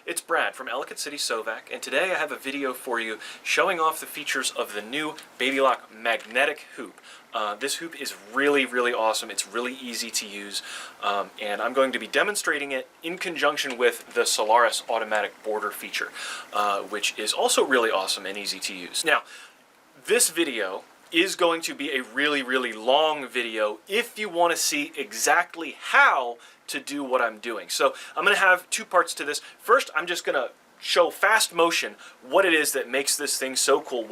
it's Brad from Ellicott City Sovac, and today I have a video for you showing off the features of the new Baby Lock magnetic hoop. This hoop is really, really awesome. It's really easy to use, and I'm going to be demonstrating it in conjunction with the Solaris automatic border feature, which is also really awesome and easy to use. Now, this video is going to be a really, really long video if you want to see exactly how to do what I'm doing. So I'm going to have two parts to this. First, I'm just going to show fast motion what it is that makes this thing so cool,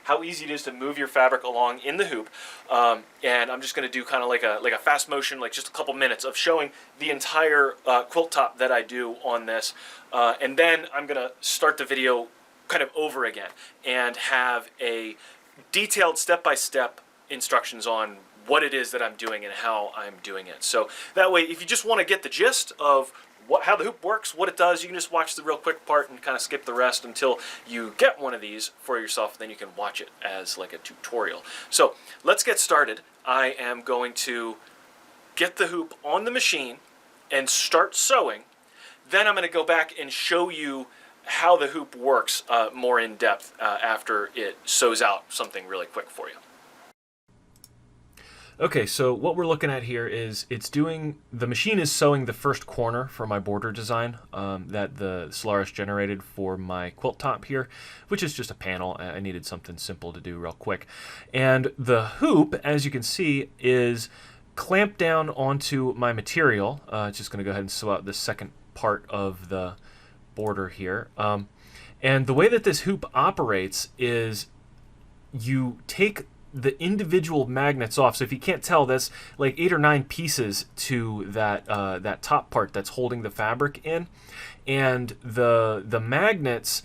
how easy it is to move your fabric along in the hoop, and I'm just going to do kind of like a fast motion, like just a couple minutes of showing the entire quilt top that I do on this, and then I'm going to start the video kind of over again and have a detailed step-by-step instructions on what it is that I'm doing and how I'm doing it. So that way, if you just want to get the gist of how the hoop works, what it does, you can just watch the real quick part and kind of skip the rest until you get one of these for yourself. Then you can watch it as like a tutorial. So let's get started. I am going to get the hoop on the machine and start sewing. Then I'm going to go back and show you how the hoop works more in depth after it sews out something really quick for you. Okay, so what we're looking at here is the machine is sewing the first corner for my border design that the Solaris generated for my quilt top here, which is just a panel. I needed something simple to do real quick. And the hoop, as you can see, is clamped down onto my material. Just going to go ahead and sew out the second part of the border here. And the way that this hoop operates is you take the individual magnets off. So if you can't tell, that's like 8 or 9 pieces to that top part that's holding the fabric in, and the magnets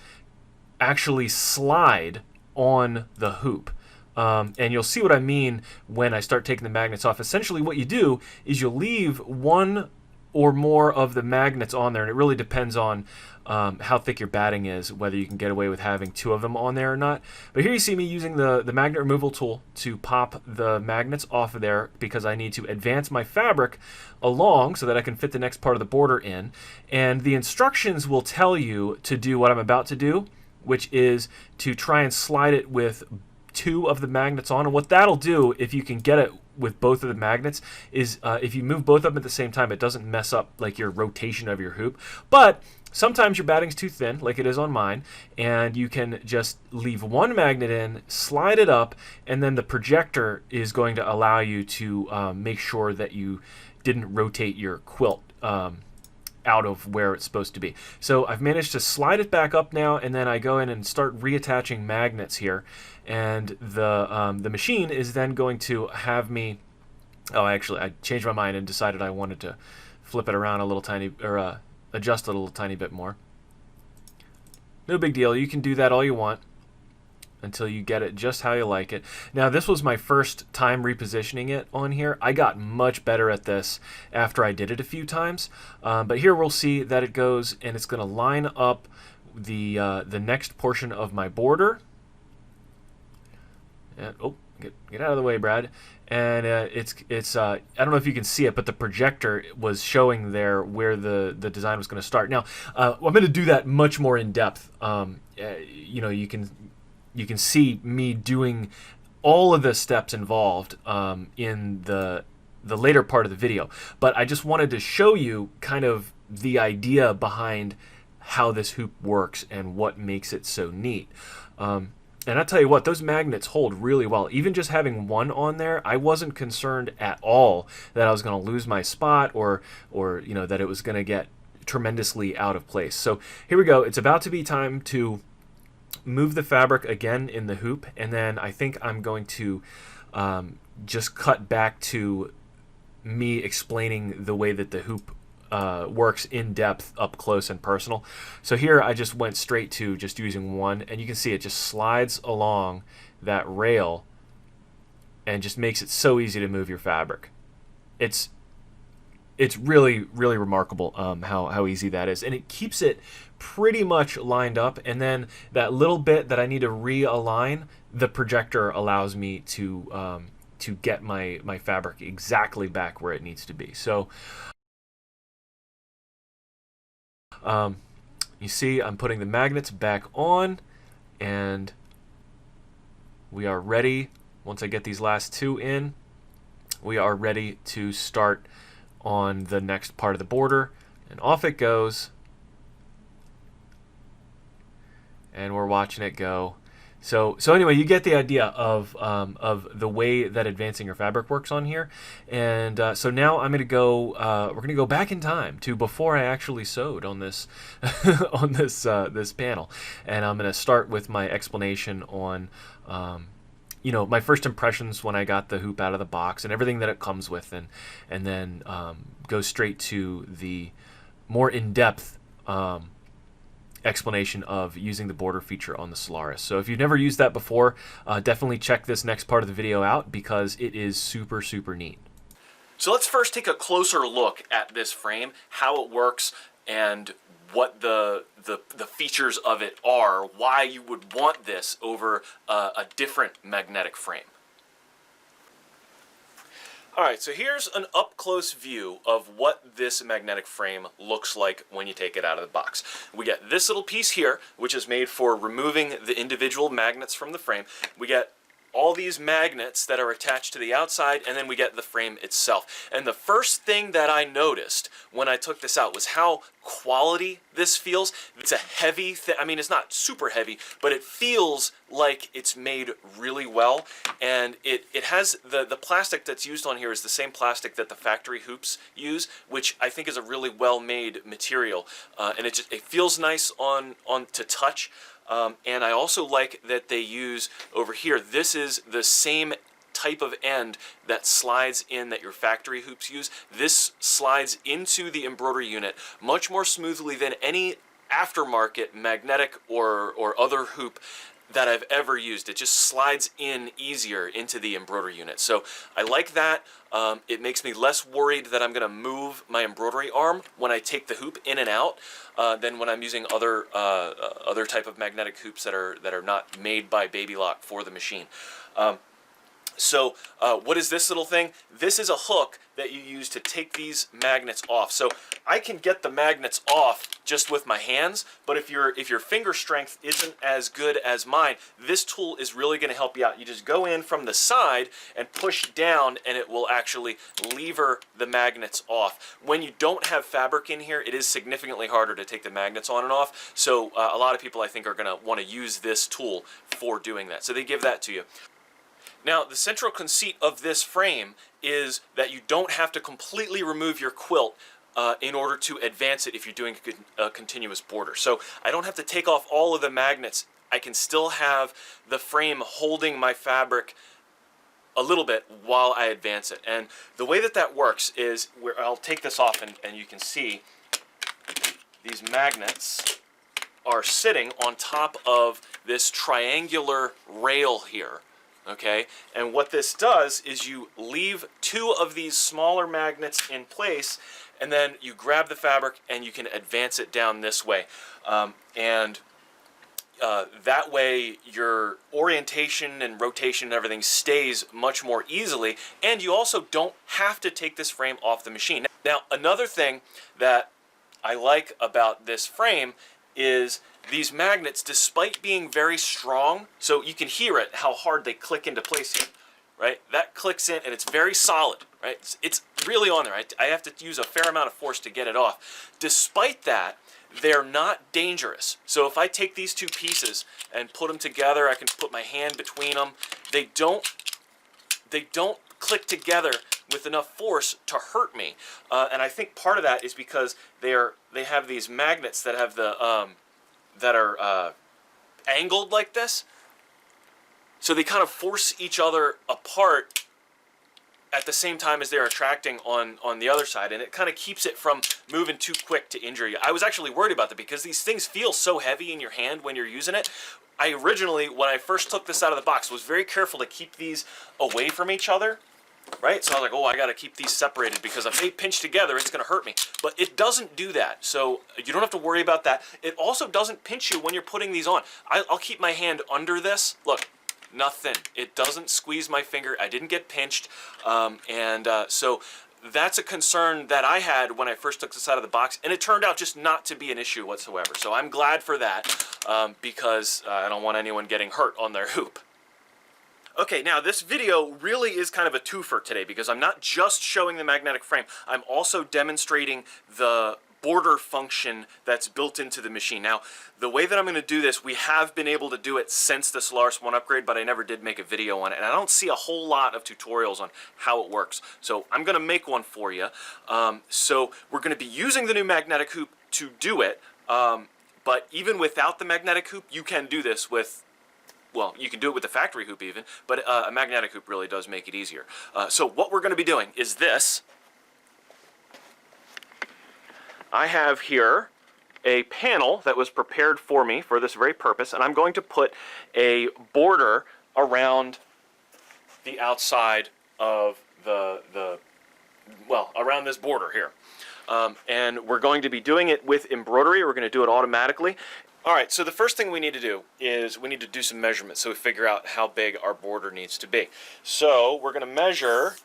actually slide on the hoop. And you'll see what I mean when I start taking the magnets off. Essentially what you do is you leave one or more of the magnets on there, and it really depends on how thick your batting is, whether you can get away with having 2 of them on there or not. But here you see me using the magnet removal tool to pop the magnets off of there, because I need to advance my fabric along so that I can fit the next part of the border in. And the instructions will tell you to do what I'm about to do, which is to try and slide it with 2 of the magnets on. And what that'll do, if you can get it with both of the magnets, is if you move both of them at the same time, it doesn't mess up like your rotation of your hoop. But sometimes your batting's too thin, like it is on mine, and you can just leave one magnet in, slide it up, and then the projector is going to allow you to make sure that you didn't rotate your quilt out of where it's supposed to be. So I've managed to slide it back up now, and then I go in and start reattaching magnets here, and the machine is then going to have me, actually I changed my mind and decided I wanted to flip it around a little tiny, or adjust it a little tiny bit more. No big deal, you can do that all you want until you get it just how you like it. Now, this was my first time repositioning it on here. I got much better at this after I did it a few times, but here we'll see that it goes, and it's going to line up the next portion of my border. And, oh, get out of the way, Brad. And it's I don't know if you can see it, but the projector was showing there where the design was going to start. Now, I'm going to do that much more in depth. You can see me doing all of the steps involved in the later part of the video. But I just wanted to show you kind of the idea behind how this hoop works and what makes it so neat. And I'll tell you what, those magnets hold really well. Even just having one on there, I wasn't concerned at all that I was going to lose my spot or that it was going to get tremendously out of place. So here we go. It's about to be time to move the fabric again in the hoop, and then I think I'm going to just cut back to me explaining the way that the hoop works in depth, up close and personal. So here I just went straight to just using one, and you can see it just slides along that rail and just makes it so easy to move your fabric. It's really, really remarkable how easy that is, and it keeps it pretty much lined up. And then that little bit that I need to realign, the projector allows me to get my fabric exactly back where it needs to be. So You see I'm putting the magnets back on, and we are ready. Once I get these last two in, we are ready to start on the next part of the border, and off it goes, and we're watching it go. So anyway, you get the idea of the way that advancing your fabric works on here. And so now I'm gonna go. We're gonna go back in time to before I actually sewed on this on this panel, and I'm gonna start with my explanation on my first impressions when I got the hoop out of the box and everything that it comes with, and then go straight to the more in-depth explanation of using the border feature on the Solaris. So if you've never used that before, definitely check this next part of the video out because it is super, super neat. So let's first take a closer look at this frame, how it works, and what the features of it are, why you would want this over a different magnetic frame. Alright, so here's an up-close view of what this magnetic frame looks like when you take it out of the box. We get this little piece here, which is made for removing the individual magnets from the frame. We get all these magnets that are attached to the outside, and then we get the frame itself. And the first thing that I noticed when I took this out was how quality this feels. It's a heavy thing. I mean, it's not super heavy, but it feels like it's made really well. And it has the plastic that's used on here is the same plastic that the factory hoops use, which I think is a really well-made material. And it feels nice on to touch. And I also like that they use over here, this is the same type of end that slides in that your factory hoops use. This slides into the embroidery unit much more smoothly than any aftermarket magnetic or other hoop that I've ever used. It just slides in easier into the embroidery unit. So I like that. It makes me less worried that I'm going to move my embroidery arm when I take the hoop in and out than when I'm using other type of magnetic hoops that are not made by Baby Lock for the machine. So what is this little thing? This is a hook that you use to take these magnets off. So I can get the magnets off just with my hands, but if your finger strength isn't as good as mine, this tool is really going to help you out. You just go in from the side and push down, and it will actually lever the magnets off. When you don't have fabric in here, it is significantly harder to take the magnets on and off. So a lot of people, I think, are going to want to use this tool for doing that. So they give that to you. Now, the central conceit of this frame is that you don't have to completely remove your quilt in order to advance it if you're doing a continuous border. So I don't have to take off all of the magnets. I can still have the frame holding my fabric a little bit while I advance it. And the way that works is where I'll take this off, and you can see these magnets are sitting on top of this triangular rail here. Okay, and what this does is you leave two of these smaller magnets in place, and then you grab the fabric and you can advance it down this way. That way your orientation and rotation and everything stays much more easily, and you also don't have to take this frame off the machine. Now, another thing that I like about this frame is these magnets, despite being very strong, so you can hear it, how hard they click into place here, right? That clicks in and it's very solid, right? It's really on there. I have to use a fair amount of force to get it off. Despite that, they're not dangerous. So if I take these two pieces and put them together, I can put my hand between them. They don't click together with enough force to hurt me. And I think part of that is because they have these magnets that have the that are angled like this, so they kind of force each other apart at the same time as they're attracting on the other side, and it kind of keeps it from moving too quick to injure you. I was actually worried about that because these things feel so heavy in your hand when you're using it. I originally, when I first took this out of the box, was very careful to keep these away from each other. Right? So I was like, oh, I got to keep these separated because if they pinch together, it's going to hurt me. But it doesn't do that, so you don't have to worry about that. It also doesn't pinch you when you're putting these on. I'll keep my hand under this. Look, nothing. It doesn't squeeze my finger. I didn't get pinched. So that's a concern that I had when I first took this out of the box, and it turned out just not to be an issue whatsoever. So I'm glad for that, because I don't want anyone getting hurt on their hoop. Okay, now this video really is kind of a twofer today, because I'm not just showing the magnetic frame, I'm also demonstrating the border function that's built into the machine. Now, the way that I'm going to do this, we have been able to do it since the Solaris 1 upgrade, but I never did make a video on it, and I don't see a whole lot of tutorials on how it works. So I'm going to make one for you. So we're going to be using the new magnetic hoop to do it, but even without the magnetic hoop, you can do this with, well, you can do it with the factory hoop even, but a magnetic hoop really does make it easier. So what we're going to be doing is this. I have here a panel that was prepared for me for this very purpose, and I'm going to put a border around the outside of well, around this border here. And we're going to be doing it with embroidery. We're going to do it automatically. All right, so the first thing we need to do is we need to do some measurements so we figure out how big our border needs to be. So we're going to measure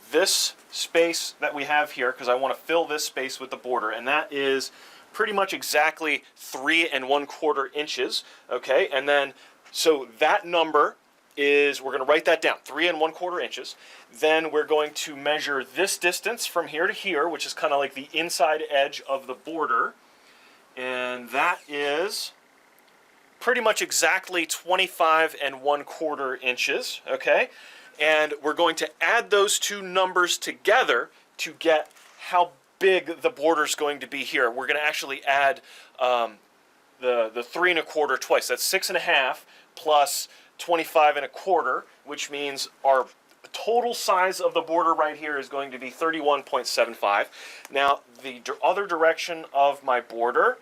this space that we have here, because I want to fill this space with the border, and that is pretty much exactly 3 1/4 inches. Okay, and then so that number is, we're going to write that down, 3 1/4 inches. Then we're going to measure this distance from here to here, which is kind of like the inside edge of the border, and that is pretty much exactly 25 1/4 inches. Okay. And we're going to add those two numbers together to get how big the border is going to be here. We're going to actually add the 3 1/4 twice. That's 6 1/2 plus 25 1/4, which means our total size of the border right here is going to be 31.75. Now, the other direction of my border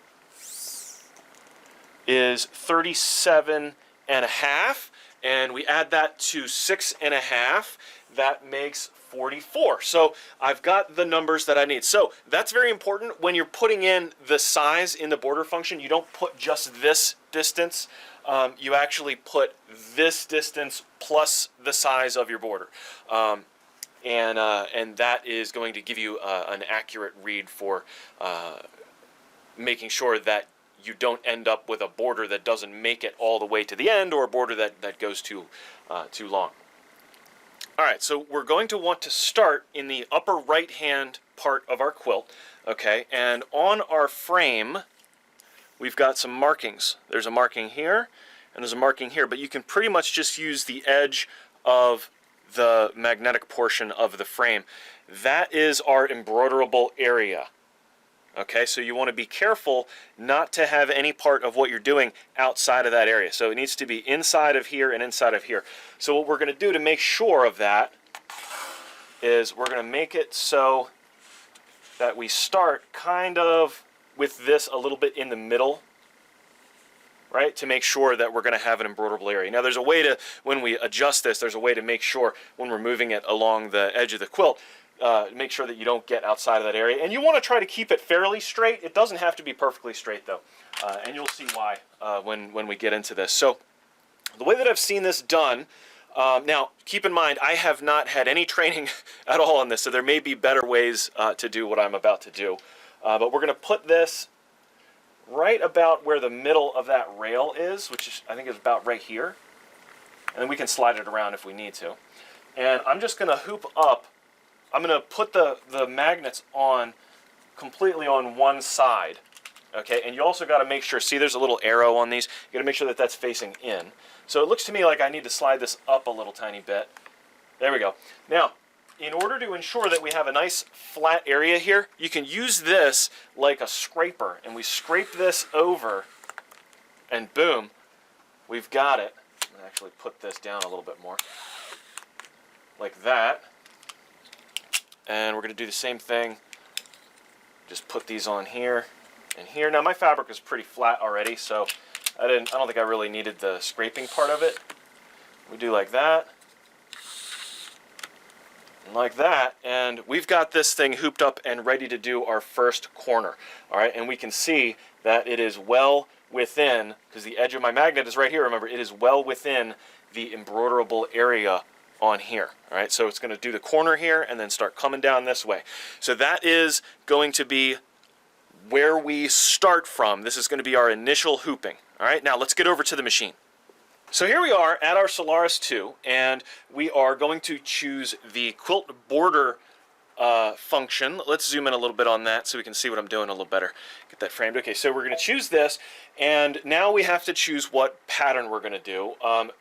is 37 1/2. And we add that to 6 1/2, that makes 44. So I've got the numbers that I need. So that's very important. When you're putting in the size in the border function, you don't put just this distance. You actually put this distance plus the size of your border. And that is going to give you an accurate read for making sure that you don't end up with a border that doesn't make it all the way to the end, or a border that goes too long. All right, so we're going to want to start in the upper right-hand part of our quilt, okay? And on our frame, we've got some markings. There's a marking here, and there's a marking here, but you can pretty much just use the edge of the magnetic portion of the frame. That is our embroiderable area. Okay, so you want to be careful not to have any part of what you're doing outside of that area. So it needs to be inside of here and inside of here. So what we're going to do to make sure of that is we're going to make it so that we start kind of with this a little bit in the middle, right, to make sure that we're going to have an embroiderable area. Now there's a way to, when we adjust this, there's a way to make sure when we're moving it along the edge of the quilt, make sure that you don't get outside of that area. And you want to try to keep it fairly straight. It doesn't have to be perfectly straight though. And you'll see why when we get into this. So the way that I've seen this done, now keep in mind I have not had any training at all on this, so there may be better ways to do what I'm about to do. But we're going to put this right about where the middle of that rail is, which is, I think is about right here. And then we can slide it around if we need to. And I'm just going to hoop up. I'm going to put the magnets on completely on one side, okay? And you also got to make sure, see there's a little arrow on these, you got to make sure that that's facing in. So it looks to me like I need to slide this up a little tiny bit. There we go. Now, in order to ensure that we have a nice flat area here, you can use this like a scraper, and we scrape this over, and boom, we've got it. I'm going to actually put this down a little bit more, like that. And we're going to do the same thing. Just put these on here and here. Now my fabric is pretty flat already, so I don't think I really needed the scraping part of it. We do like that. And like that, and we've got this thing hooped up and ready to do our first corner. All right, and we can see that it is well within, because the edge of my magnet is right here, remember, it is well within the embroiderable area on here. All right, so it's going to do the corner here and then start coming down this way. So that is going to be where we start from. This is going to be our initial hooping. All right, now let's get over to the machine. So here we are at our Solaris II, and we are going to choose the quilt border function. Let's zoom in a little bit on that so we can see what I'm doing a little better. Get that framed. Okay, so we're going to choose this, and now we have to choose what pattern we're going to do.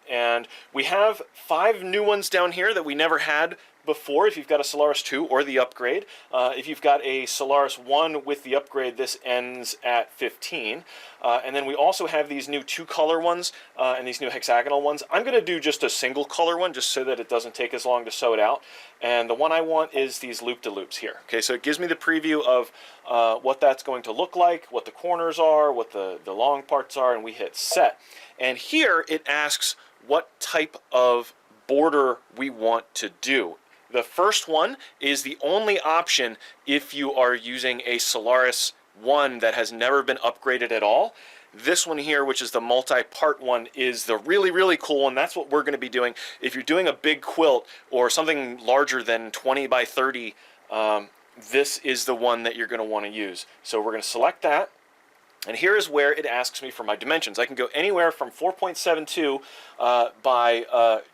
And we have 5 new ones down here that we never had before if you've got a Solaris 2 or the upgrade. If you've got a Solaris 1 with the upgrade, this ends at 15. And then we also have these new 2-color ones and these new hexagonal ones. I'm going to do just a single color one just so that it doesn't take as long to sew it out. And the one I want is these loop-de-loops here. Okay, so it gives me the preview of what that's going to look like, what the corners are, what the long parts are, and we hit set. And here it asks what type of border we want to do. The first one is the only option if you are using a Solaris 1 that has never been upgraded at all. This one here, which is the multi-part one, is the really, really cool one. That's what we're going to be doing. If you're doing a big quilt or something larger than 20 by 30, this is the one that you're going to want to use. So we're going to select that. And here is where it asks me for my dimensions. I can go anywhere from 4.72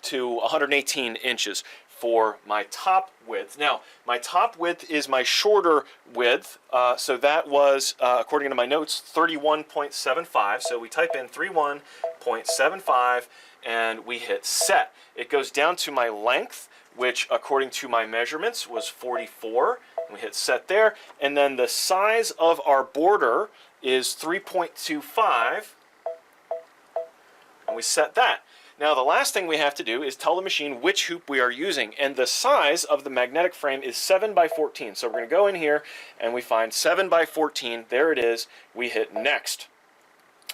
to 118 inches for my top width. Now, my top width is my shorter width, so that was, according to my notes, 31.75. So we type in 31.75 and we hit set. It goes down to my length, which according to my measurements was 44. We hit set there. And then the size of our border is 3.25, and we set that. Now the last thing we have to do is tell the machine which hoop we are using, and the size of the magnetic frame is 7 by 14. So we're going to go in here and we find 7 by 14. There it is. We hit next.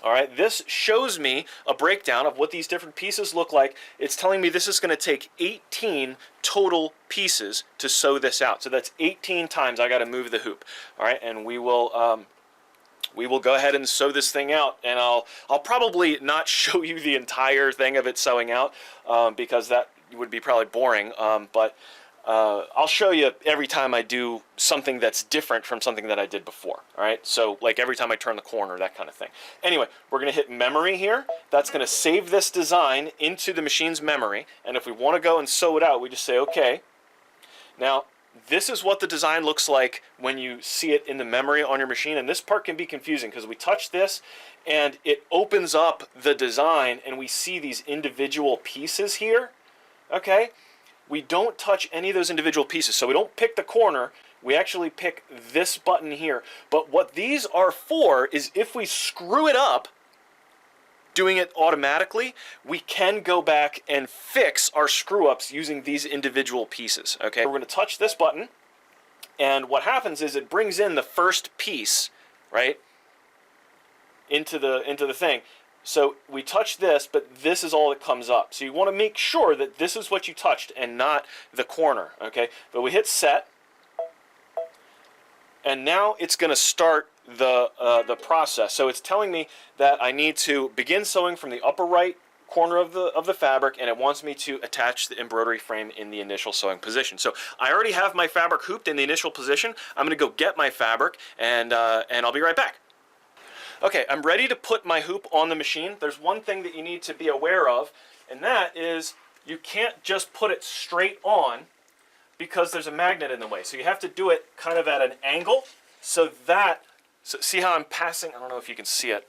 All right, this shows me a breakdown of what these different pieces look like. It's telling me this is going to take 18 total pieces to sew this out. So that's 18 times I got to move the hoop. All right, and we will go ahead and sew this thing out, and I'll probably not show you the entire thing of it sewing out because that would be probably boring, but I'll show you every time I do something that's different from something that I did before. All right, so like every time I turn the corner, that kind of thing. Anyway, we're going to hit memory here. That's going to save this design into the machine's memory, and if we want to go and sew it out, we just say okay. Now this is what the design looks like when you see it in the memory on your machine, and this part can be confusing because we touch this and it opens up the design and we see these individual pieces here. Okay, we don't touch any of those individual pieces, so we don't pick the corner, we actually pick this button here. But what these are for is if we screw it up doing it automatically, we can go back and fix our screw-ups using these individual pieces. Okay, we're going to touch this button, and what happens is it brings in the first piece, right, into the thing. So we touch this, but this is all that comes up. So you want to make sure that this is what you touched and not the corner. Okay, but we hit set, and now it's going to start the process. So it's telling me that I need to begin sewing from the upper right corner of the fabric, and it wants me to attach the embroidery frame in the initial sewing position. So I already have my fabric hooped in the initial position. I'm going to go get my fabric, and I'll be right back. Okay, I'm ready to put my hoop on the machine. There's one thing that you need to be aware of, and that is you can't just put it straight on because there's a magnet in the way. So you have to do it kind of at an angle so see how I'm passing? I don't know if you can see it.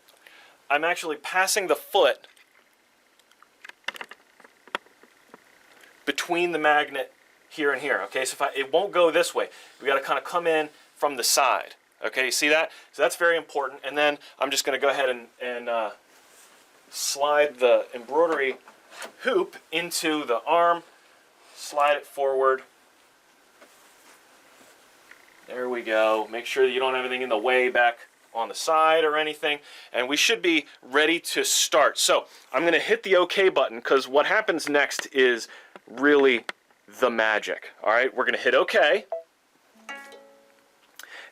I'm actually passing the foot between the magnet here and here. Okay, so it won't go this way. We got to kind of come in from the side. Okay, you see that? So that's very important. And then I'm just going to go ahead and slide the embroidery hoop into the arm, slide it forward. There we go. Make sure that you don't have anything in the way back on the side or anything. And we should be ready to start. So I'm going to hit the OK button because what happens next is really the magic. All right, we're going to hit OK.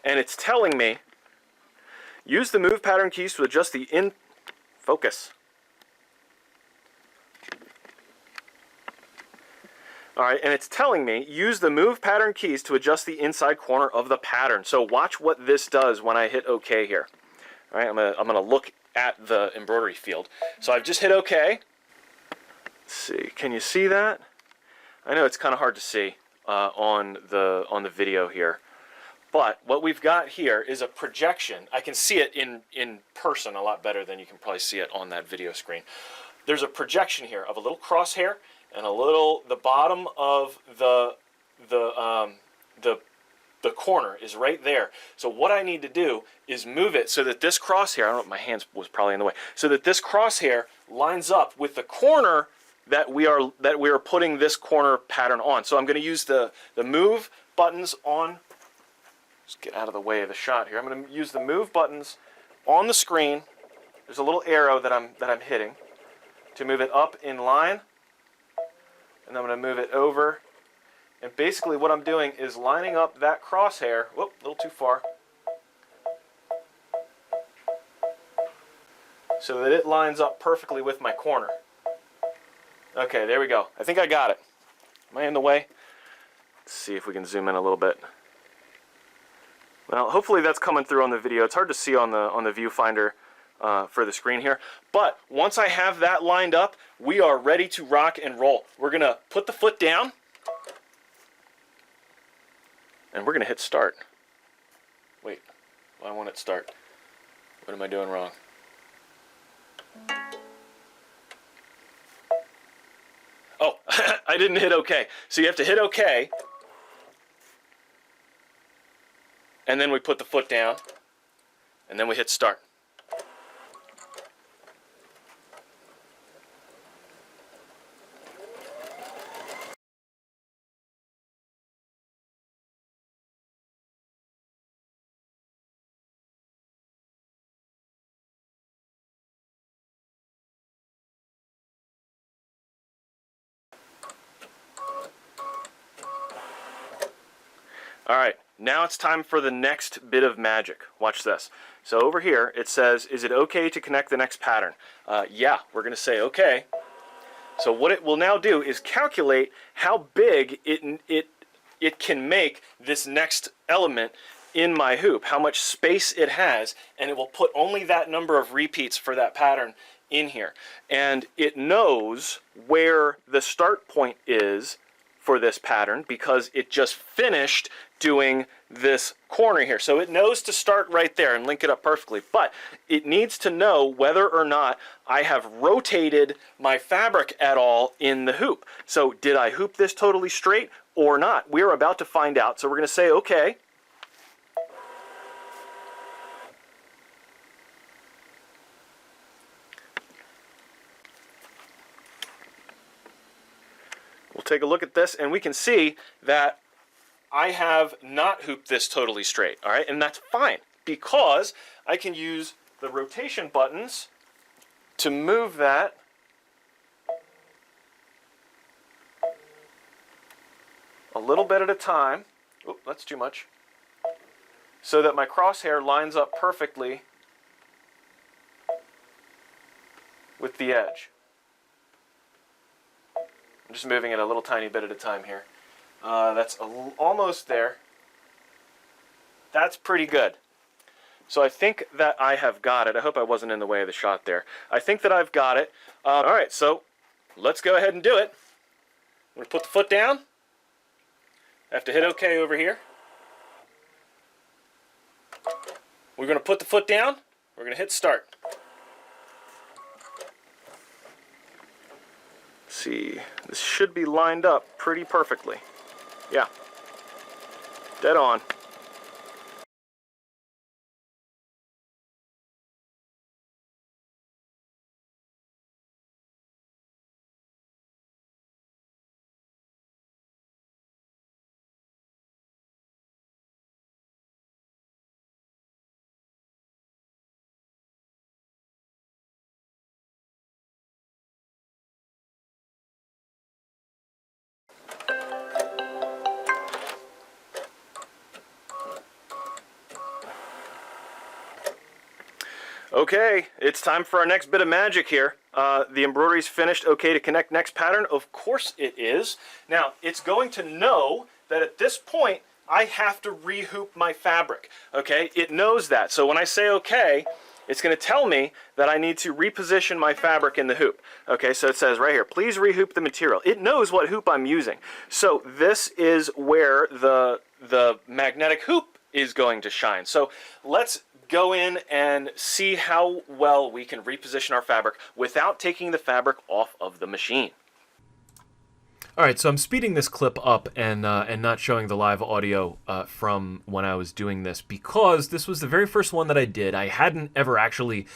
And it's telling me, use the move pattern keys to adjust the focus. All right, and it's telling me, use the move pattern keys to adjust the inside corner of the pattern. So watch what this does when I hit OK here. All right, I'm gonna look at the embroidery field. So I've just hit OK. Let's see, can you see that? I know it's kind of hard to see on the video here. But what we've got here is a projection. I can see it in person a lot better than you can probably see it on that video screen. There's a projection here of a little crosshair and the bottom of the corner is right there. So what I need to do is move it so that this crosshair, I don't know, my hands was probably in the way, so that this crosshair lines up with the corner that we are putting this corner pattern on. So I'm going to use the move buttons on. Just get out of the way of the shot here. I'm going to use the move buttons on the screen. There's a little arrow that I'm hitting to move it up in line, and I'm going to move it over. And basically what I'm doing is lining up that crosshair. Whoop, a little too far. So that it lines up perfectly with my corner. Okay, there we go. I think I got it. Am I in the way? Let's see if we can zoom in a little bit. Well, hopefully that's coming through on the video. It's hard to see on the viewfinder for the screen here. But once I have that lined up, we are ready to rock and roll. We're going to put the foot down, and we're going to hit start. Wait, why won't it start? What am I doing wrong? Oh, I didn't hit OK. So you have to hit OK, and then we put the foot down, and then we hit start. All right, now it's time for the next bit of magic. Watch this. So over here it says, is it okay to connect the next pattern? Yeah, we're going to say okay. So what it will now do is calculate how big it can make this next element in my hoop, how much space it has, and it will put only that number of repeats for that pattern in here. And it knows where the start point is for this pattern because it just finished doing this corner here. So it knows to start right there and link it up perfectly, but it needs to know whether or not I have rotated my fabric at all in the hoop. So did I hoop this totally straight or not? We're about to find out. So we're going to say okay. We'll take a look at this and we can see that I have not hooped this totally straight, all right? And that's fine because I can use the rotation buttons to move that a little bit at a time. Oop, that's too much. So that my crosshair lines up perfectly with the edge. I'm just moving it a little tiny bit at a time here. That's almost there. That's pretty good. So I think that I have got it. I hope I wasn't in the way of the shot there. I think that I've got it. All right, so let's go ahead and do it. I'm going to put the foot down. I have to hit OK over here. We're going to put the foot down. We're going to hit start. See, this should be lined up pretty perfectly. Yeah, dead on. Okay, it's time for our next bit of magic here. The embroidery's finished, okay to connect next pattern. Of course it is. Now, it's going to know that at this point, I have to rehoop my fabric, okay? It knows that. So when I say okay, it's going to tell me that I need to reposition my fabric in the hoop. Okay, so it says right here, please rehoop the material. It knows what hoop I'm using. So this is where the magnetic hoop is going to shine. So let's go in and see how well we can reposition our fabric without taking the fabric off of the machine. All right, so I'm speeding this clip up and not showing the live audio from when I was doing this because this was the very first one that I did. I hadn't ever actually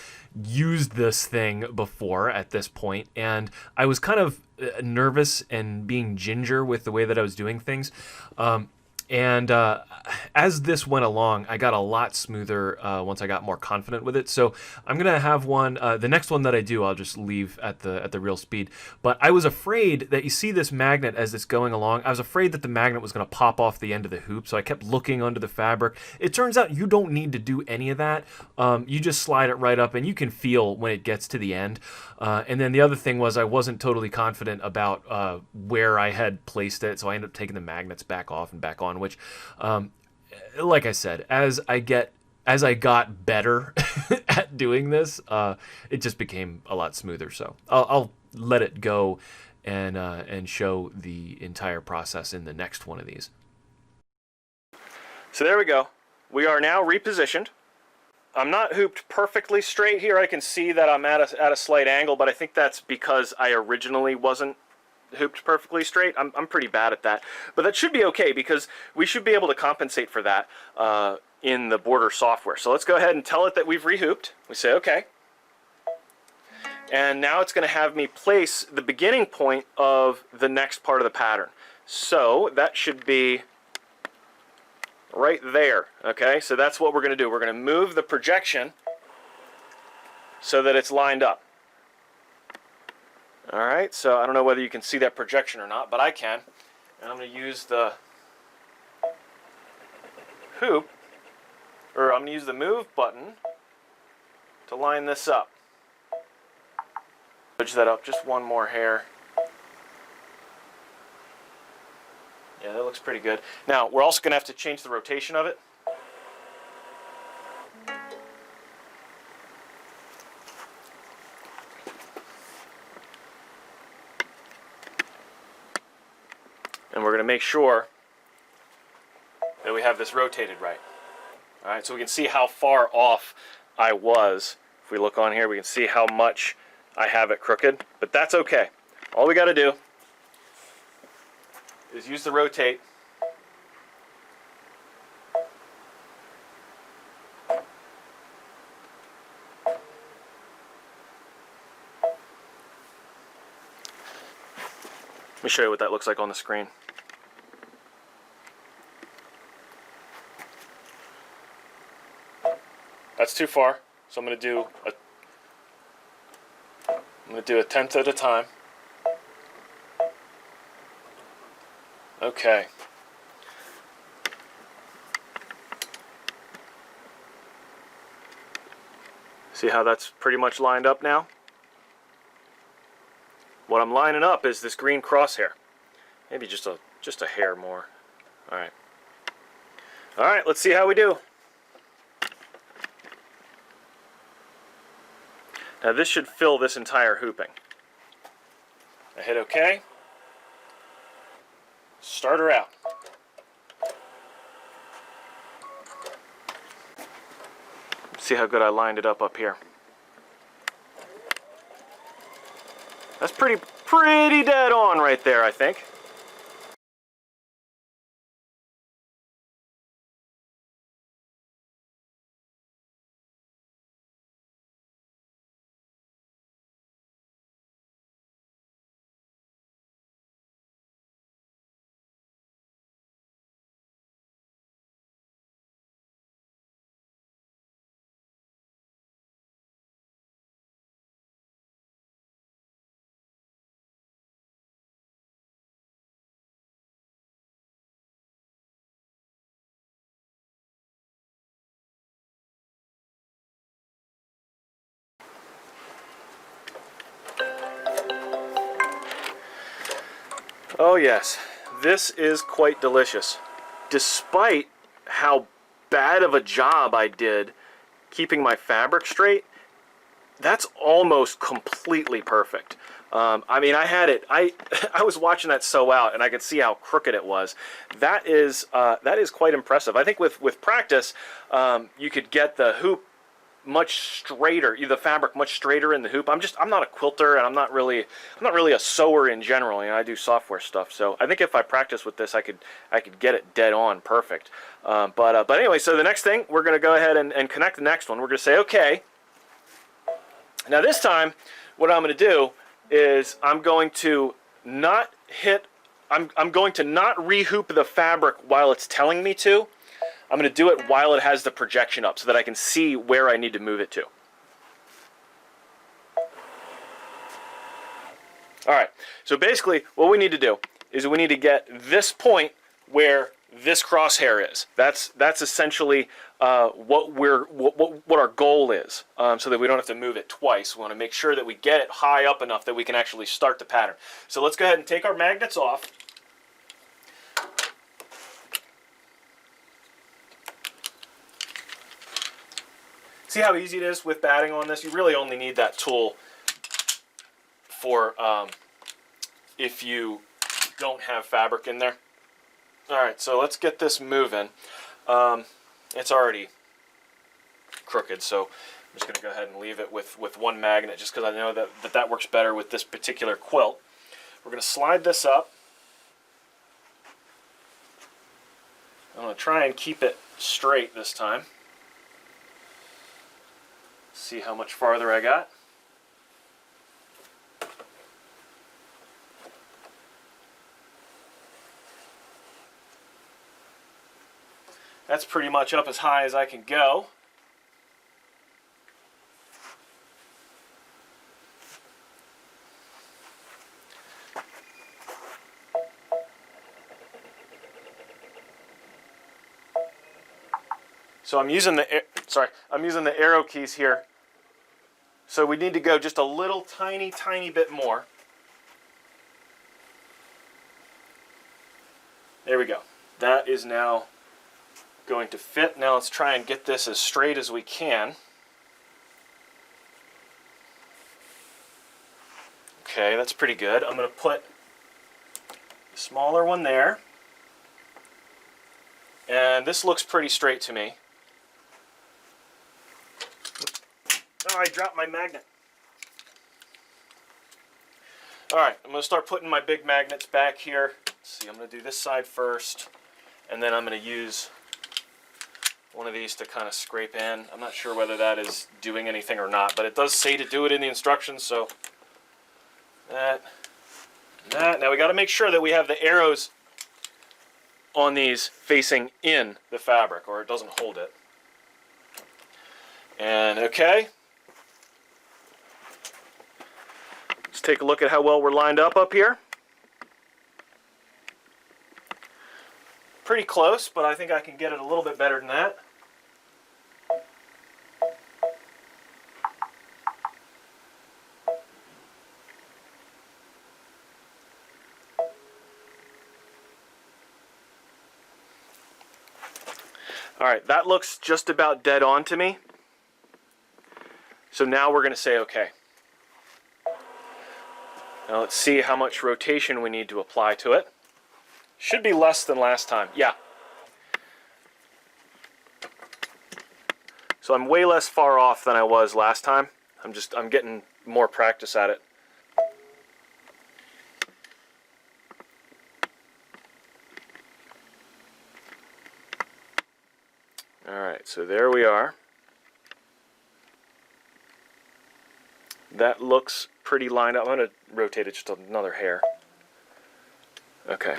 used this thing before at this point, and I was kind of nervous and being ginger with the way that I was doing things. And as this went along, I got a lot smoother once I got more confident with it. So I'm gonna have one. The next one that I do, I'll just leave at the real speed. But I was afraid that you see this magnet as it's going along. I was afraid that the magnet was gonna pop off the end of the hoop. So I kept looking under the fabric. It turns out you don't need to do any of that. You just slide it right up, and you can feel when it gets to the end. And then the other thing was I wasn't totally confident about where I had placed it, so I ended up taking the magnets back off and back on. Which, like I said, as I got better at doing this, it just became a lot smoother. So I'll let it go and show the entire process in the next one of these. So there we go. We are now repositioned. I'm not hooped perfectly straight here. I can see that I'm at a slight angle, but I think that's because I originally wasn't hooped perfectly straight. I'm pretty bad at that, but that should be okay because we should be able to compensate for that in the border software. So let's go ahead and tell it that we've rehooped. We say okay, and now it's going to have me place the beginning point of the next part of the pattern. So that should be right there. Okay, so that's what we're going to do. We're going to move the projection so that it's lined up. All right, so I don't know whether you can see that projection or not, but I can. And I'm going to use the hoop, or I'm going to use the move button to line this up. Edge that up just one more hair. Yeah, that looks pretty good. Now, we're also going to have to change the rotation of it. And we're going to make sure that we have this rotated right. All right, so we can see how far off I was. If we look on here, we can see how much I have it crooked, but that's okay. All we got to do is use the rotate. Let me show you what that looks like on the screen. That's too far, so I'm going to do a tenth at a time. Okay. See how that's pretty much lined up now? What I'm lining up is this green crosshair. Maybe just a hair more. All right. All right, let's see how we do. Now this should fill this entire hooping. I hit OK. Start her out. See how good I lined it up here. That's pretty dead on right there, I think. Oh yes, this is quite delicious. Despite how bad of a job I did keeping my fabric straight, that's almost completely perfect. I mean, I had it. I was watching that sew out, and I could see how crooked it was. That is quite impressive. I think with practice, you could get the hoop much straighter, the fabric much straighter in the hoop. I'm not a quilter, and I'm not really a sewer in general. You know, I do software stuff. So I think if I practice with this, I could get it dead on perfect. But anyway, so the next thing, we're going to go ahead and connect the next one. We're going to say, okay. Now this time, what I'm going to do is I'm going to not re-hoop the fabric while it's telling me to. I'm going to do it while it has the projection up so that I can see where I need to move it to. Alright, so basically what we need to do is we need to get this point where this crosshair is. That's essentially what our goal is, so that we don't have to move it twice. We want to make sure that we get it high up enough that we can actually start the pattern. So let's go ahead and take our magnets off. See how easy it is with batting on this? You really only need that tool for if you don't have fabric in there. Alright, so let's get this moving. It's already crooked, so I'm just going to go ahead and leave it with one magnet just because I know that works better with this particular quilt. We're going to slide this up. I'm going to try and keep it straight this time. See how much farther I got. That's pretty much up as high as I can go. So I'm using the arrow keys here. So we need to go just a little tiny bit more. There we go. That is now going to fit. Now let's try and get this as straight as we can. Okay, that's pretty good. I'm going to put a smaller one there. And this looks pretty straight to me. Oh, I dropped my magnet. Alright, I'm going to start putting my big magnets back here. Let's see, I'm going to do this side first, and then I'm going to use one of these to kind of scrape in. I'm not sure whether that is doing anything or not, but it does say to do it in the instructions, so that. Now we got to make sure that we have the arrows on these facing in the fabric, or it doesn't hold it. And okay. Let's take a look at how well we're lined up here. Pretty close, but I think I can get it a little bit better than that. Alright, that looks just about dead on to me. So now we're going to say okay. Now let's see how much rotation we need to apply to it. Should be less than last time. Yeah. So I'm way less far off than I was last time. I'm getting more practice at it. Alright, so there we are. That looks pretty lined up. I'm going to rotate it just another hair. Okay.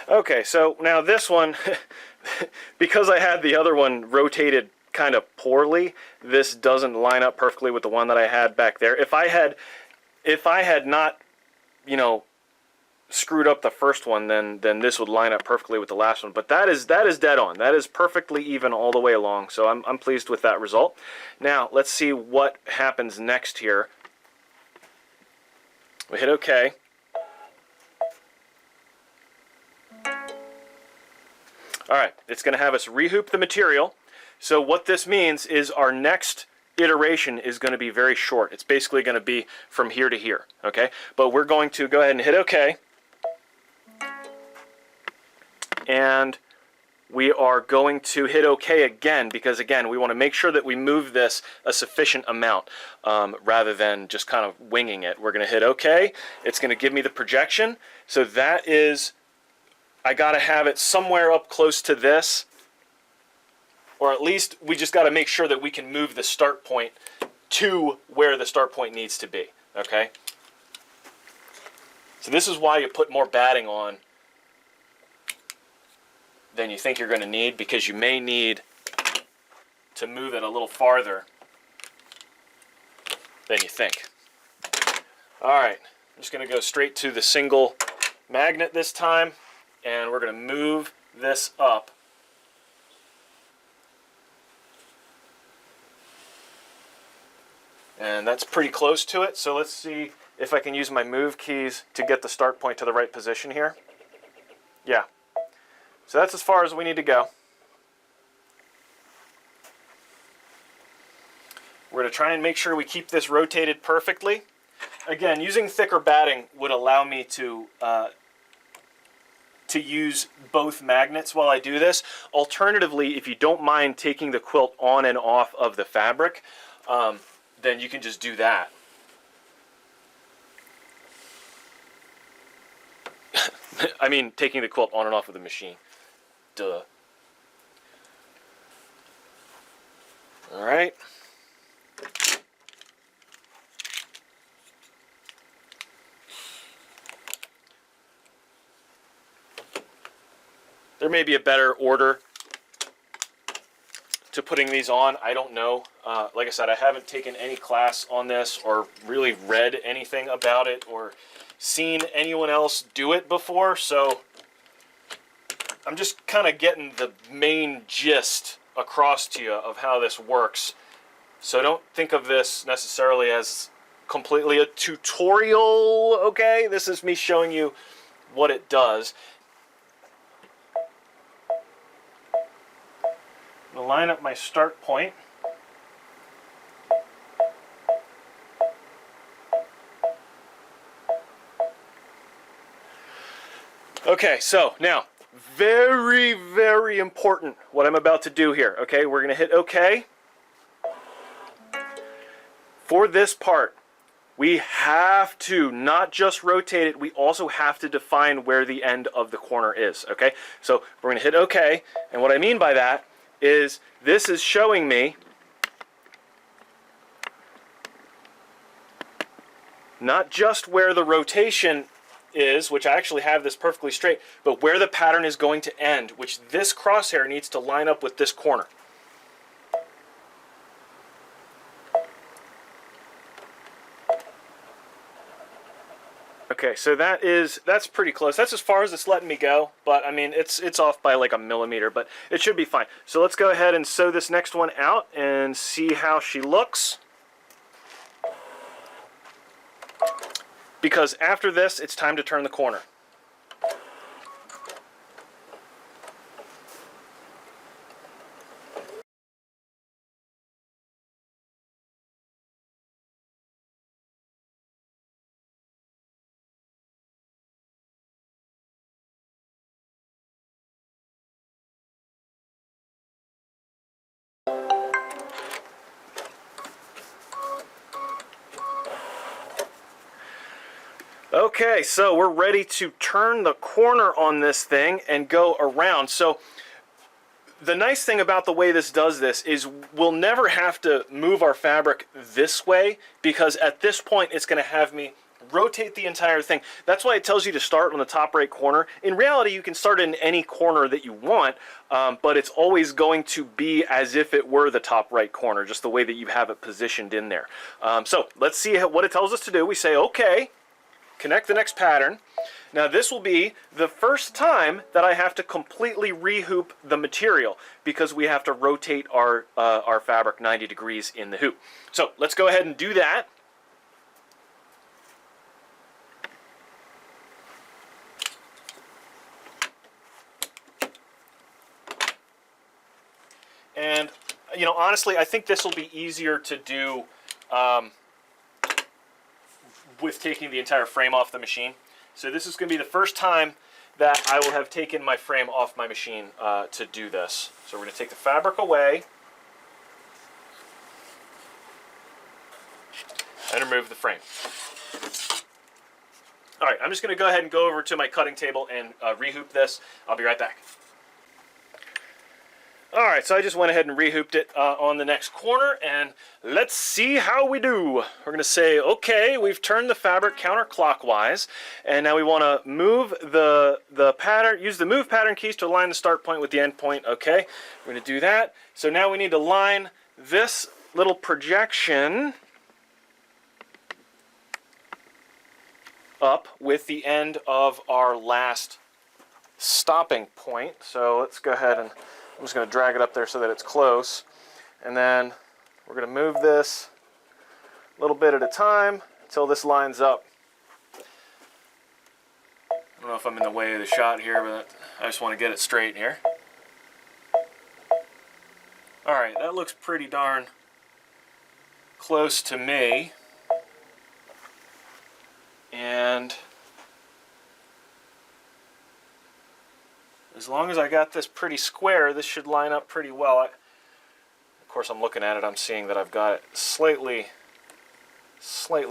Okay, so now this one, because I had the other one rotated kind of poorly, this doesn't line up perfectly with the one that I had back there. If I had not, you know, screwed up the first one, then this would line up perfectly with the last one. But that is dead on. That is perfectly even all the way along. So I'm pleased with that result. Now let's see what happens next here. We hit OK. All right, it's going to have us rehoop the material. So what this means is our next iteration is going to be very short. It's basically going to be from here to here, okay? But we're going to go ahead and hit OK. And we are going to hit OK again, because again, we want to make sure that we move this a sufficient amount rather than just kind of winging it. We're going to hit OK. It's going to give me the projection. So that is, I got to have it somewhere up close to this, or at least we just got to make sure that we can move the start point to where the start point needs to be, okay? So this is why you put more batting on than you think you're going to need, because you may need to move it a little farther than you think. All right, I'm just going to go straight to the single magnet this time, and we're going to move this up. And that's pretty close to it, so let's see if I can use my move keys to get the start point to the right position here. Yeah. So that's as far as we need to go. We're going to try and make sure we keep this rotated perfectly. Again, using thicker batting would allow me to use both magnets while I do this. Alternatively, if you don't mind taking the quilt on and off of the fabric, then you can just do that. I mean, taking the quilt on and off of the machine. Duh. All right. There may be a better order to putting these on. I don't know. Like I said, I haven't taken any class on this or really read anything about it or seen anyone else do it before, so I'm just kind of getting the main gist across to you of how this works. So don't think of this necessarily as completely a tutorial, okay? This is me showing you what it does. I'm going to line up my start point. Okay, so now, very, very important what I'm about to do here. Okay, we're going to hit OK. For this part, we have to not just rotate it, we also have to define where the end of the corner is. Okay, so we're going to hit OK, and what I mean by that is this is showing me not just where the rotation is, which I actually have this perfectly straight, but where the pattern is going to end, which this crosshair needs to line up with this corner. Okay, so that's pretty close. That's as far as it's letting me go, but I mean it's off by like a millimeter, but it should be fine. So let's go ahead and sew this next one out and see how she looks. Because after this, it's time to turn the corner. Okay, so we're ready to turn the corner on this thing and go around. So the nice thing about the way this does this is we'll never have to move our fabric this way, because at this point it's going to have me rotate the entire thing. That's why it tells you to start on the top right corner. In reality, you can start in any corner that you want, but it's always going to be as if it were the top right corner, just the way that you have it positioned in there. So let's see what it tells us to do. We say, okay, connect the next pattern. Now this will be the first time that I have to completely rehoop the material, because we have to rotate our fabric 90 degrees in the hoop. So let's go ahead and do that. And, you know, honestly, I think this will be easier to do with taking the entire frame off the machine. So this is going to be the first time that I will have taken my frame off my machine to do this. So we're going to take the fabric away and remove the frame. All right, I'm just going to go ahead and go over to my cutting table and rehoop this. I'll be right back. All right, so I just went ahead and rehooped it on the next corner, and let's see how we do. We're going to say, okay, we've turned the fabric counterclockwise, and now we want to move the pattern, use the move pattern keys to align the start point with the end point. Okay, we're going to do that. So now we need to line this little projection up with the end of our last stopping point. So let's go ahead and I'm just going to drag it up there so that it's close, and then we're going to move this a little bit at a time until this lines up. I don't know if I'm in the way of the shot here, but I just want to get it straight here. Alright, that looks pretty darn close to me. And as long as I got this pretty square, this should line up pretty well. Of course, I'm looking at it, I'm seeing that I've got it slightly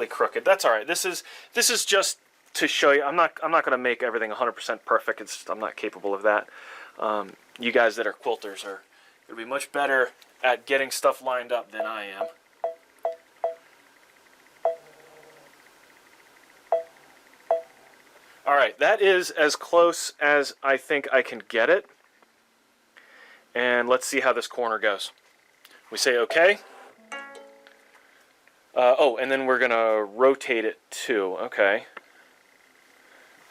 crooked. That's all right. This is just to show you. I'm not going to make everything 100% perfect. It's just, I'm not capable of that. You guys that are quilters are going to be much better at getting stuff lined up than I am. All right, that is as close as I think I can get it. And let's see how this corner goes. We say okay. Oh, and then we're going to rotate it too. Okay.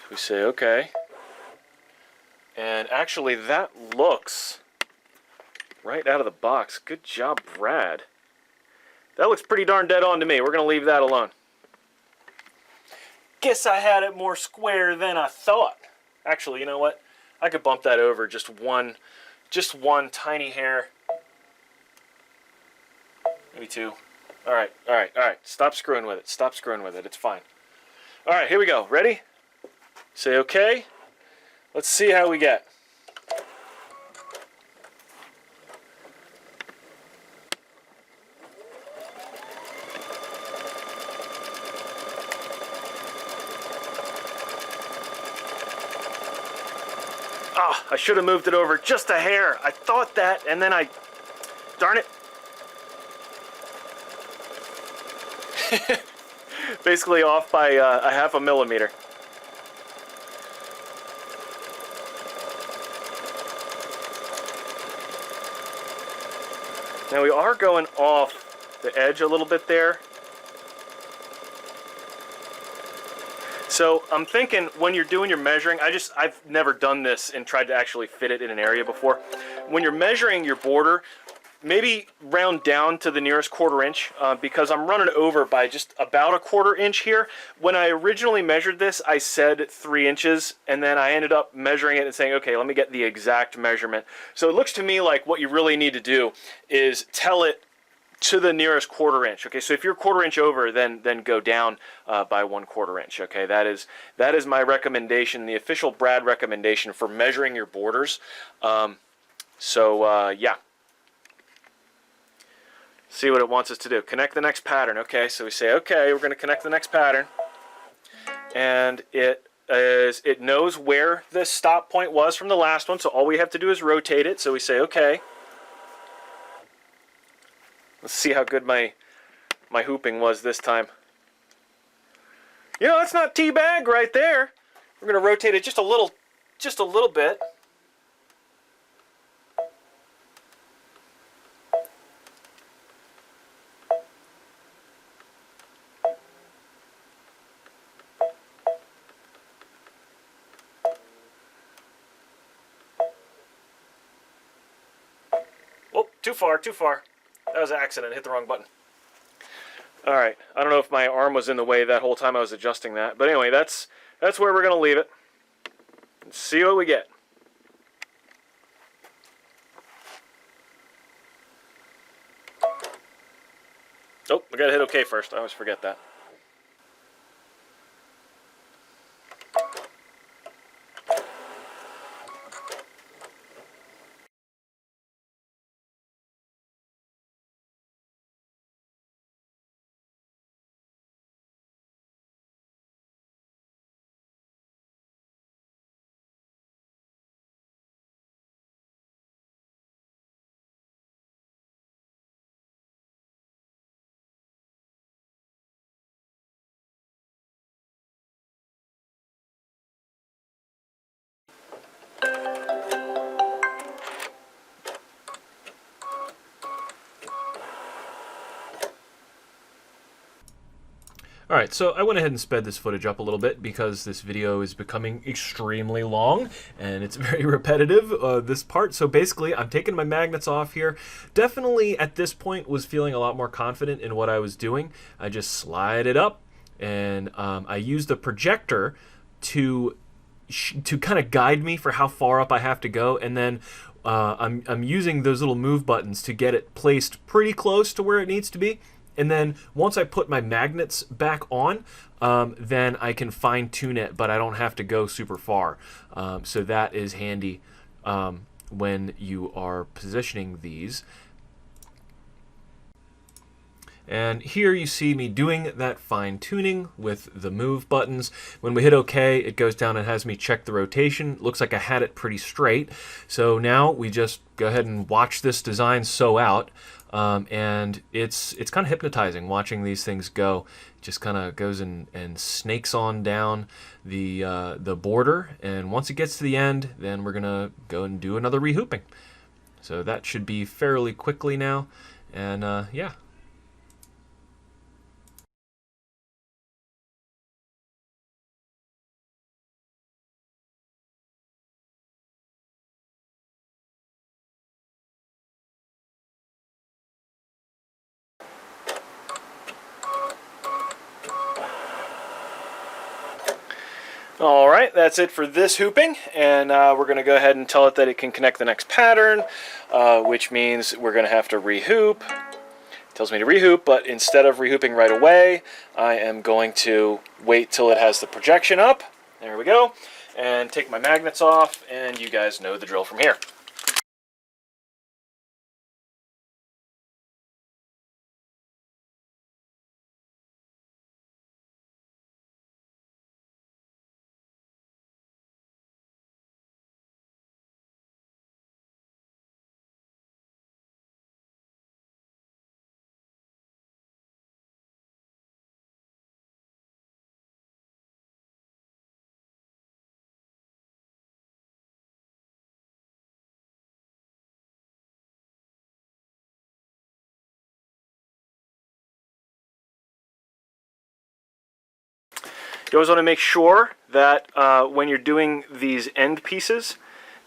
So we say okay. And actually, that looks right out of the box. Good job, Brad. That looks pretty darn dead on to me. We're going to leave that alone. Guess I had it more square than I thought. Actually, you know what? I could bump that over just one tiny hair. Maybe two. All right. Stop screwing with it. Stop screwing with it. It's fine. All right, here we go. Ready? Say okay. Let's see how we get. Ah, I should have moved it over just a hair. I thought that, and then darn it. Basically off by a half a millimeter. Now we are going off the edge a little bit there. So I'm thinking when you're doing your measuring, I've never done this and tried to actually fit it in an area before. When you're measuring your border, maybe round down to the nearest 1/4 inch because I'm running over by just about a 1/4 inch here. When I originally measured this, I said 3 inches, and then I ended up measuring it and saying, okay, let me get the exact measurement. So it looks to me like what you really need to do is tell it to the nearest 1/4 inch. Okay, so if you're 1/4 inch over, then go down by 1/4 inch. Okay, that is my recommendation, the official Brad recommendation for measuring your borders. Yeah. See what it wants us to do. Connect the next pattern. Okay, so we say, okay, we're going to connect the next pattern. And it is it knows where the stop point was from the last one, so all we have to do is rotate it. So we say, okay. Let's see how good my hooping was this time. You know, that's not teabag right there. We're going to rotate it just a little bit. Oh, too far. That was an accident. Hit the wrong button. All right. I don't know if my arm was in the way that whole time I was adjusting that. But anyway, that's where we're going to leave it. Let's see what we get. Oh, I got to hit OK first. I always forget that. Alright, so I went ahead and sped this footage up a little bit because this video is becoming extremely long and it's very repetitive, this part. So basically, I'm taking my magnets off here. Definitely at this point was feeling a lot more confident in what I was doing. I just slide it up and I used a projector to kind of guide me for how far up I have to go, and then I'm using those little move buttons to get it placed pretty close to where it needs to be. And then once I put my magnets back on, then I can fine tune it, but I don't have to go super far. So that is handy when you are positioning these. And here you see me doing that fine tuning with the move buttons. When we hit OK, it goes down and has me check the rotation. Looks like I had it pretty straight. So now we just go ahead and watch this design sew out. And it's kind of hypnotizing watching these things go. It just kind of goes and snakes on down the border. And once it gets to the end, then we're going to go and do another rehooping. So that should be fairly quickly now. And yeah. All right, that's it for this hooping, and we're going to go ahead and tell it that it can connect the next pattern, which means we're going to have to rehoop. It tells me to rehoop, but instead of rehooping right away, I am going to wait till it has the projection up. There we go, and take my magnets off, and you guys know the drill from here. You always want to make sure that when you're doing these end pieces,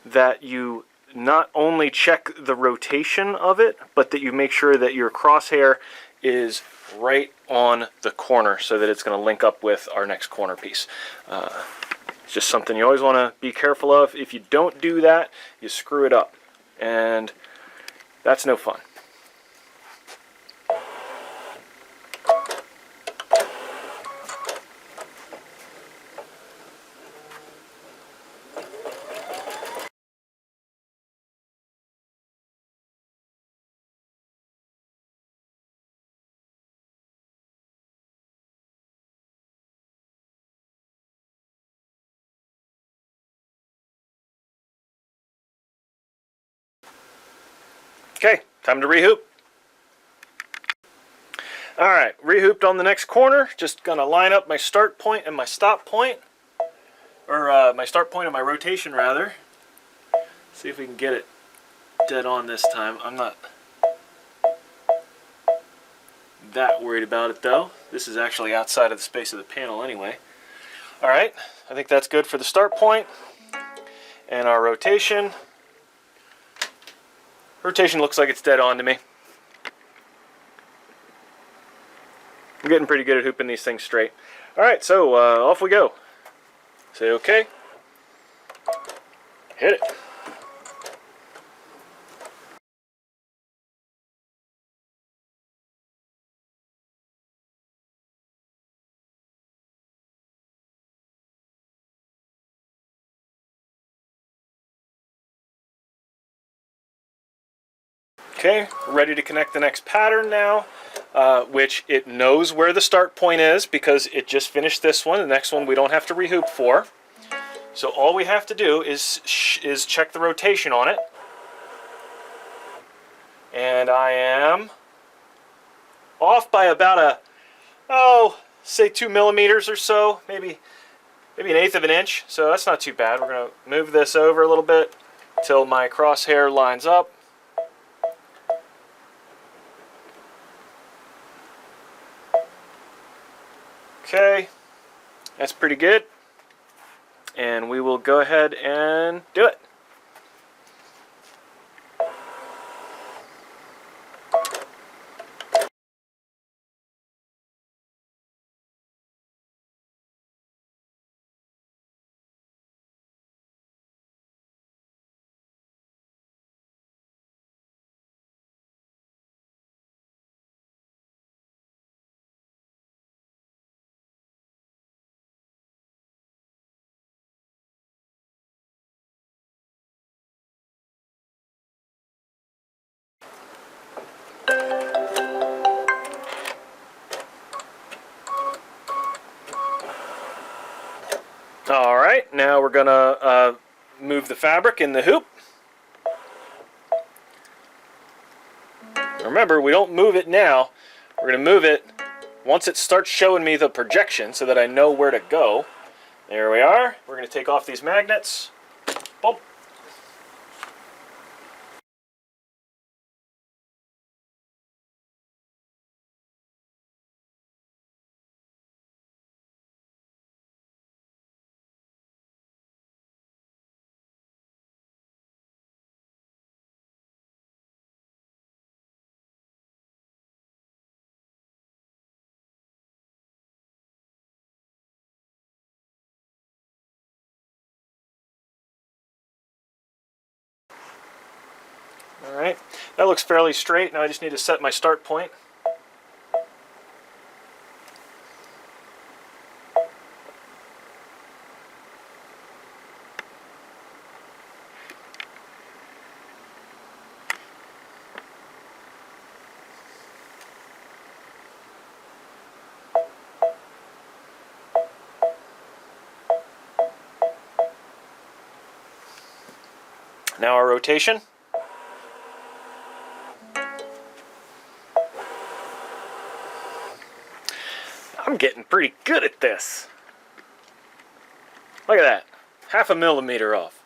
that you not only check the rotation of it, but that you make sure that your crosshair is right on the corner so that it's going to link up with our next corner piece. It's just something you always want to be careful of. If you don't do that, you screw it up, and that's no fun. Okay, time to rehoop. Alright, rehooped on the next corner. Just gonna line up my start point and my stop point. Or my start point and my rotation rather. See if we can get it dead on this time. I'm not that worried about it though. This is actually outside of the space of the panel anyway. Alright, I think that's good for the start point. And our rotation. Rotation looks like it's dead on to me. I'm getting pretty good at hooping these things straight. Alright, so off we go. Say okay. Hit it. Okay, ready to connect the next pattern now, which it knows where the start point is because it just finished this one. The next one we don't have to rehoop for. So all we have to do is check the rotation on it. And I am off by about say 2 millimeters or so, maybe an eighth of an inch. So that's not too bad. We're going to move this over a little bit till my crosshair lines up. Okay, that's pretty good. And we will go ahead and do it. Alright, now we're going to move the fabric in the hoop. Remember, we don't move it now. We're going to move it once it starts showing me the projection so that I know where to go. There we are. We're going to take off these magnets. Boom. Alright, that looks fairly straight. Now I just need to set my start point. Now our rotation. I'm getting pretty good at this. Look at that. 0.5 millimeter off.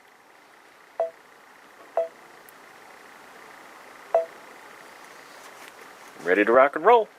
Ready to rock and roll.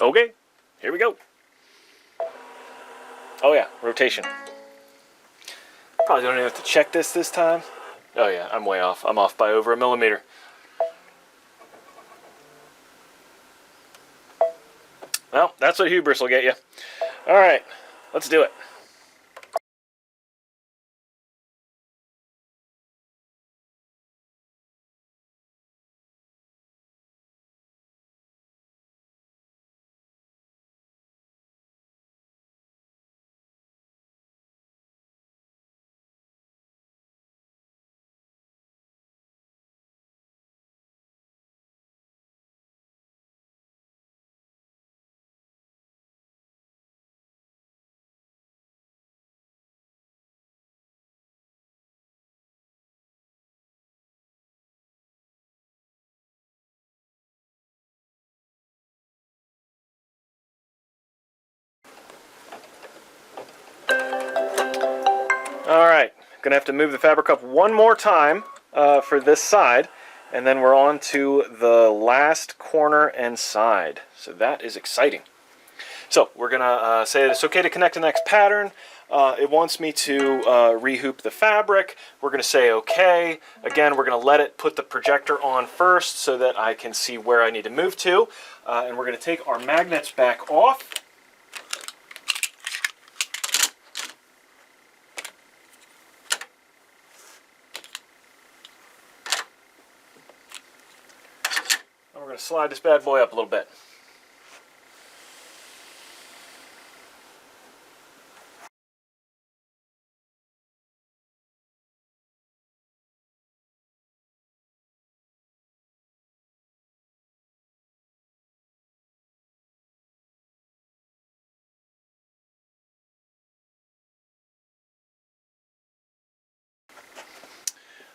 Okay, here we go. Oh yeah, rotation. Probably don't even have to check this time. Oh yeah, I'm way off. I'm off by over 1 millimeter. Well, that's what hubris will get you. All right, let's do it. All right, gonna have to move the fabric up one more time for this side, and then we're on to the last corner and side. So that is exciting. So we're gonna say that it's okay to connect the next pattern. It wants me to rehoop the fabric. We're gonna say okay. Again, we're gonna let it put the projector on first so that I can see where I need to move to. And we're gonna take our magnets back off. And we're gonna slide this bad boy up a little bit.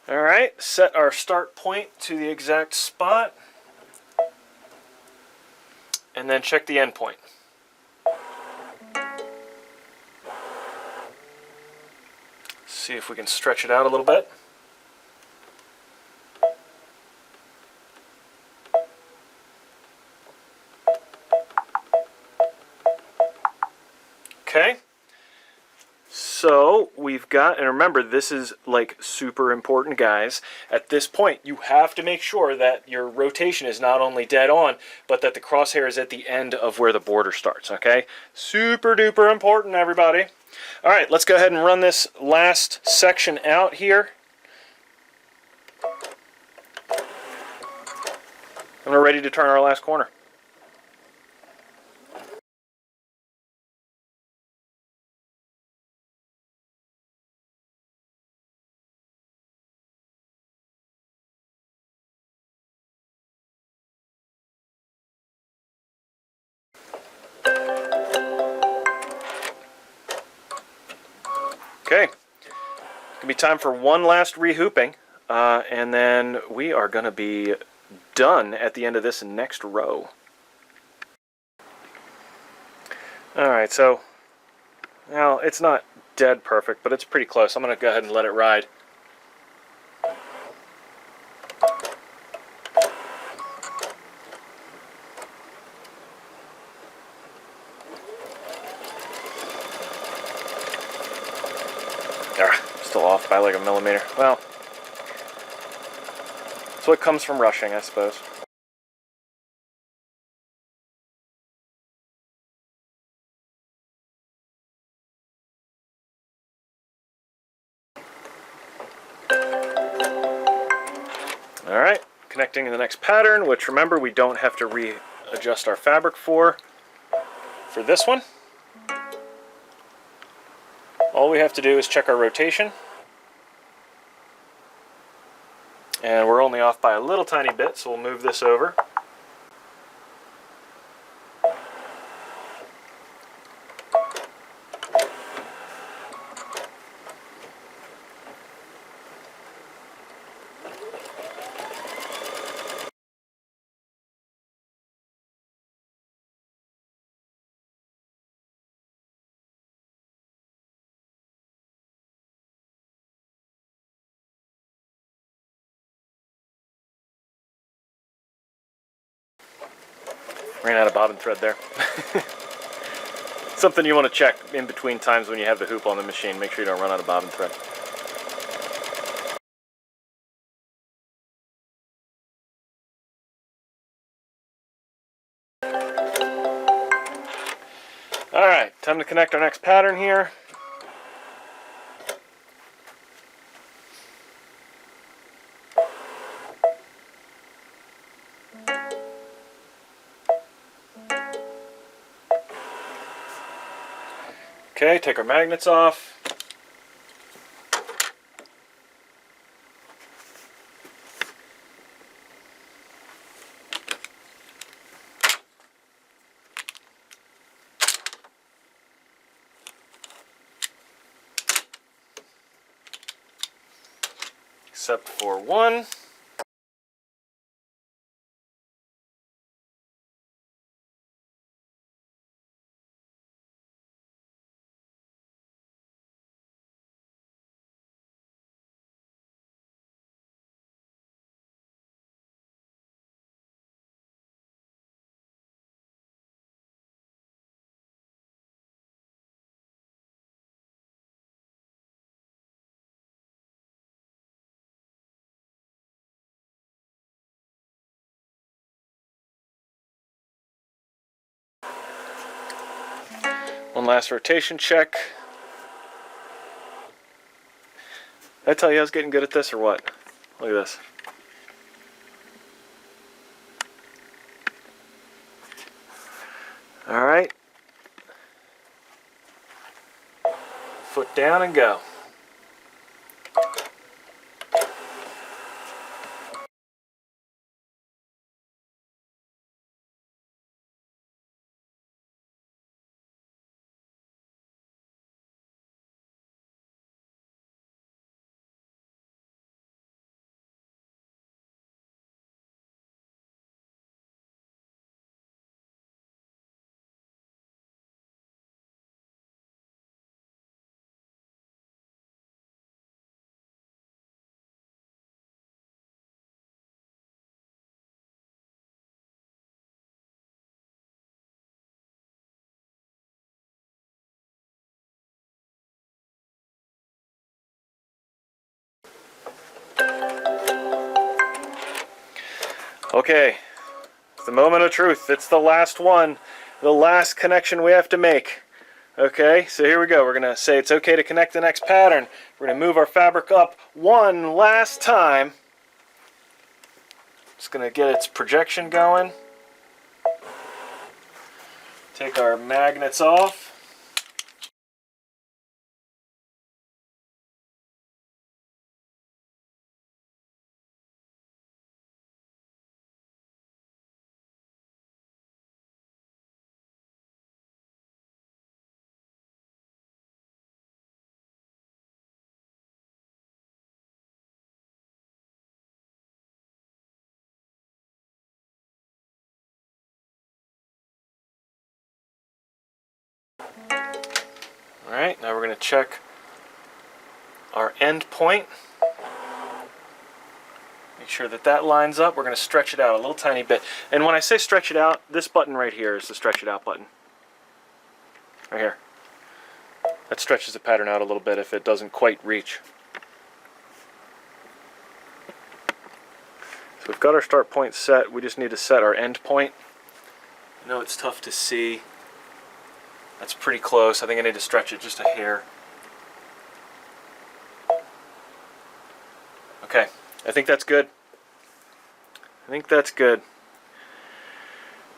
All right, set our start point to the exact spot, and then check the end point. See if we can stretch it out a little bit. Okay. So we've got, and remember, this is like super important, guys. At this point, you have to make sure that your rotation is not only dead on, but that the crosshair is at the end of where the border starts, okay? Super duper important, everybody. All right, let's go ahead and run this last section out here. And we're ready to turn our last corner. Okay, it's gonna be time for one last rehooping, and then we are gonna be done at the end of this next row. All right, so now it's not dead perfect, but it's pretty close. I'm gonna go ahead and let it ride. Still off by like 1 millimeter. Well, that's what comes from rushing, I suppose. All right, connecting the next pattern, which remember we don't have to readjust our fabric for this one. All we have to do is check our rotation. And we're only off by a little tiny bit, so we'll move this over. Ran out of bobbin thread there. Something you want to check in between times when you have the hoop on the machine. Make sure you don't run out of bobbin thread. Alright, time to connect our next pattern here. Okay, take our magnets off. Except for one. One last rotation check. Did I tell you I was getting good at this or what? Look at this. Alright. Foot down and go. Okay, it's the moment of truth. It's the last one, the last connection we have to make. Okay, so here we go. We're going to say it's okay to connect the next pattern. We're going to move our fabric up one last time. Just going to get its projection going. Take our magnets off. Alright, now we're going to check our end point. Make sure that that lines up. We're going to stretch it out a little tiny bit. And when I say stretch it out, this button right here is the stretch it out button. Right here. That stretches the pattern out a little bit if it doesn't quite reach. So we've got our start point set. We just need to set our end point. I know it's tough to see. That's pretty close. I think I need to stretch it just a hair. Okay, I think that's good. I think that's good.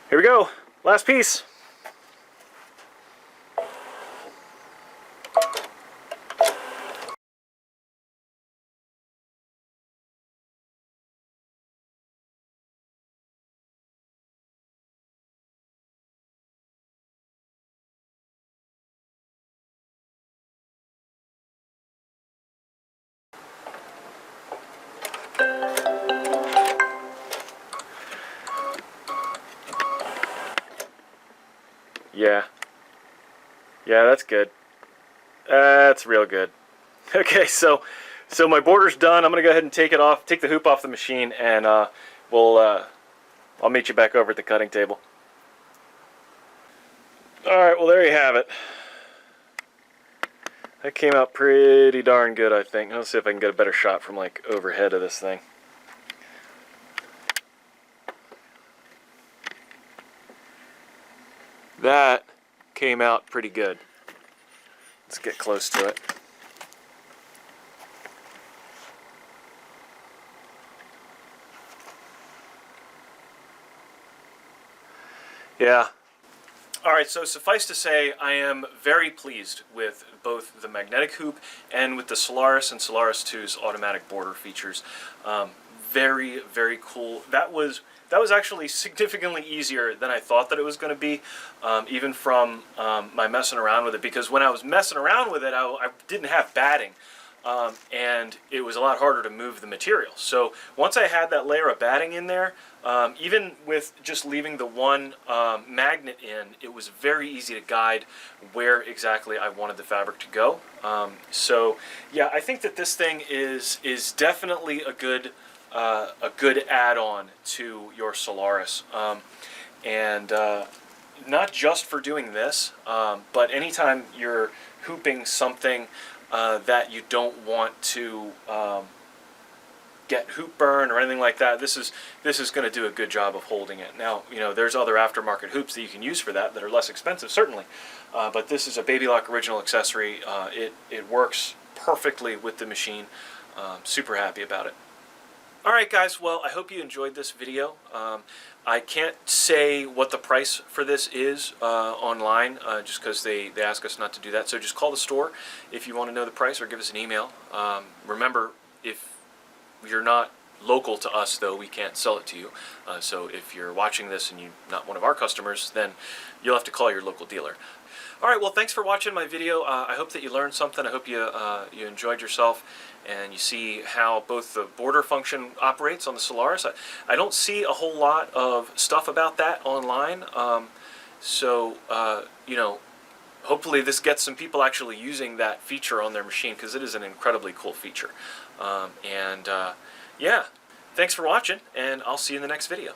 Here we go. Last piece. Yeah, that's good. That's real good. Okay, so my border's done. I'm gonna go ahead and take it off, take the hoop off the machine, and I'll meet you back over at the cutting table. Alright, well there you have it. That came out pretty darn good, I think. Let's see if I can get a better shot from like overhead of this thing. That came out pretty good. Let's get close to it. Yeah. Alright, so suffice to say, I am very pleased with both the magnetic hoop and with the Solaris and Solaris II's automatic border features. Very, very cool. That was actually significantly easier than I thought that it was going to be, even from my messing around with it, because when I was messing around with it, I didn't have batting. And it was a lot harder to move the material. So once I had that layer of batting in there, even with just leaving the one magnet in, it was very easy to guide where exactly I wanted the fabric to go. So yeah, I think that this thing is definitely a good add-on to your Solaris, and not just for doing this, but anytime you're hooping something that you don't want to get hoop burn or anything like that, this is going to do a good job of holding it. Now, you know, there's other aftermarket hoops that you can use for that are less expensive, certainly, but this is a Baby Lock original accessory. It works perfectly with the machine. Super happy about it. Alright guys, well I hope you enjoyed this video. I can't say what the price for this is online, just because they ask us not to do that. So just call the store if you want to know the price, or give us an email. Remember, if you're not local to us, though, we can't sell it to you. So if you're watching this and you're not one of our customers, then you'll have to call your local dealer. Alright, well thanks for watching my video. I hope that you learned something. I hope you enjoyed yourself, and you see how both the border function operates on the Solaris. I don't see a whole lot of stuff about that online, so you know, hopefully this gets some people actually using that feature on their machine, because it is an incredibly cool feature. Yeah, thanks for watching, and I'll see you in the next video.